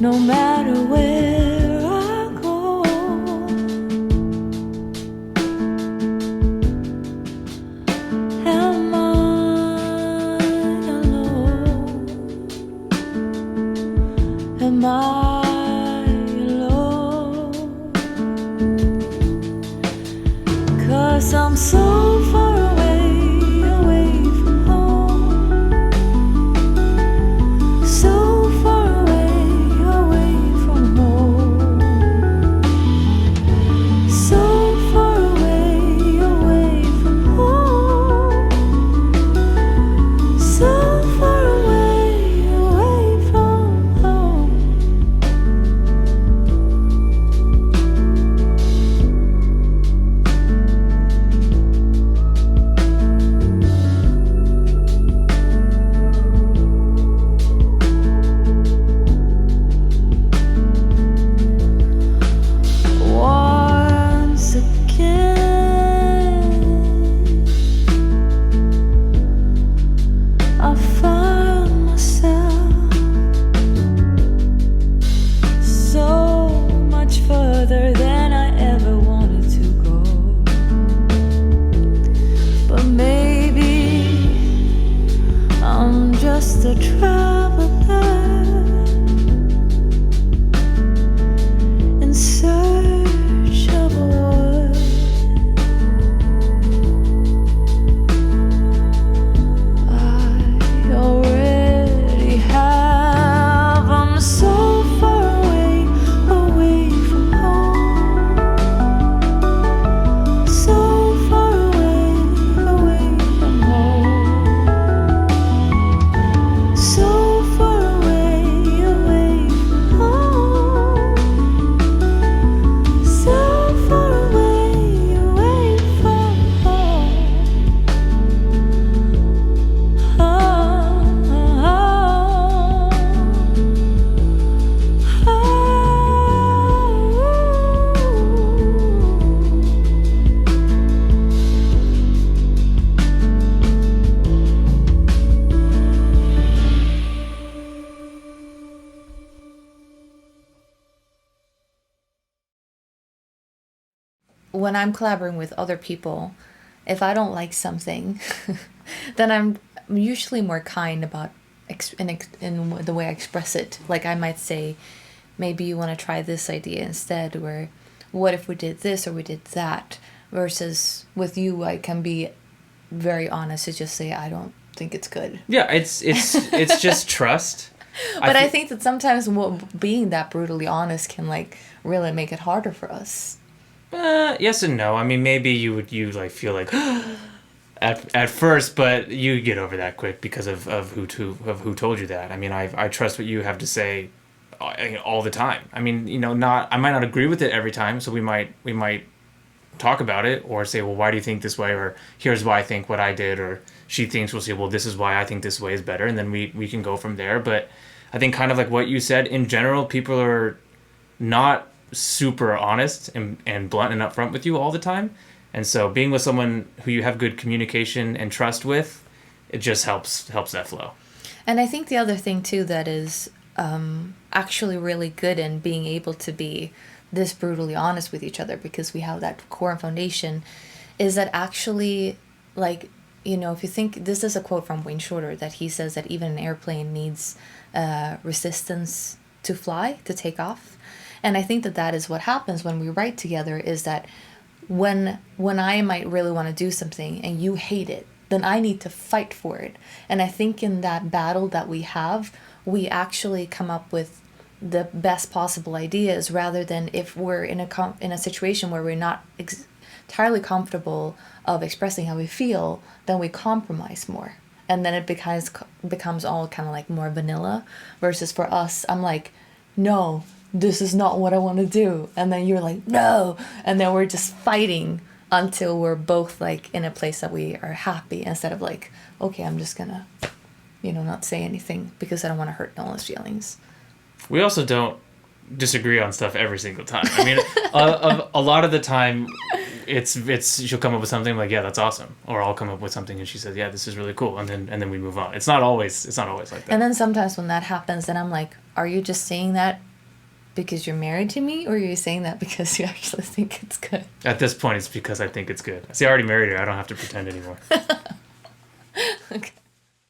no matter where I go. Am I alone? Am I alone? 'Cause I'm so far away, away from home. So far away, away from home. So far away, away from home. So far away, away from home. Once again, I found myself so much further than I ever wanted to go. But maybe I'm just a traveler in search of a word. I already have. I'm so far away, away from home. So far away, away from home. So far away, away from home. So far away, away from home. When I'm collaborating with other people, if I don't like something, then I'm usually more kind about in the way I express it. Like I might say, maybe you want to try this idea instead, or what if we did this or we did that? Versus with you, I can be very honest to just say I don't think it's good. Yeah, it's just trust. But I think that sometimes being that brutally honest can like really make it harder for us. Yes and no. I mean, maybe you like feel like at first, but you get over that quick because of who told you that. I mean, I trust what you have to say all the time. I mean, I might not agree with it every time, so we might talk about it or say, well, why do you think this way? Or here's why I think what I did. Or she thinks, we'll say, well, this is why I think this way is better, and then we can go from there. But I think kind of like what you said, in general, people are not super honest and blunt and upfront with you all the time, and so being with someone who you have good communication and trust with, it just helps that flow. And I think the other thing too that is actually really good in being able to be this brutally honest with each other, because we have that core and foundation, is that actually, like, if you think, this is a quote from Wayne Shorter, that he says that even an airplane needs resistance to fly, to take off. And I think that is what happens when we write together, is that when I might really want to do something and you hate it, then I need to fight for it. And I think in that battle that we have, we actually come up with the best possible ideas, rather than if we're in a situation where we're not entirely comfortable of expressing how we feel, then we compromise more. And then it becomes all kind of like more vanilla, versus for us, I'm like, no, this is not what I want to do. And then you're like, no. And then we're just fighting until we're both like in a place that we are happy, instead of like, okay, I'm just gonna, not say anything because I don't want to hurt Nolan's feelings. We also don't disagree on stuff every single time. I mean, a lot of the time, it's she'll come up with something like, yeah, that's awesome, or I'll come up with something and she says, yeah, this is really cool, and then we move on. It's not always like that. And then sometimes when that happens, then I'm like, are you just saying that because you're married to me, or are you saying that because you actually think it's good? At this point, it's because I think it's good. See, I already married her. I don't have to pretend anymore. Okay.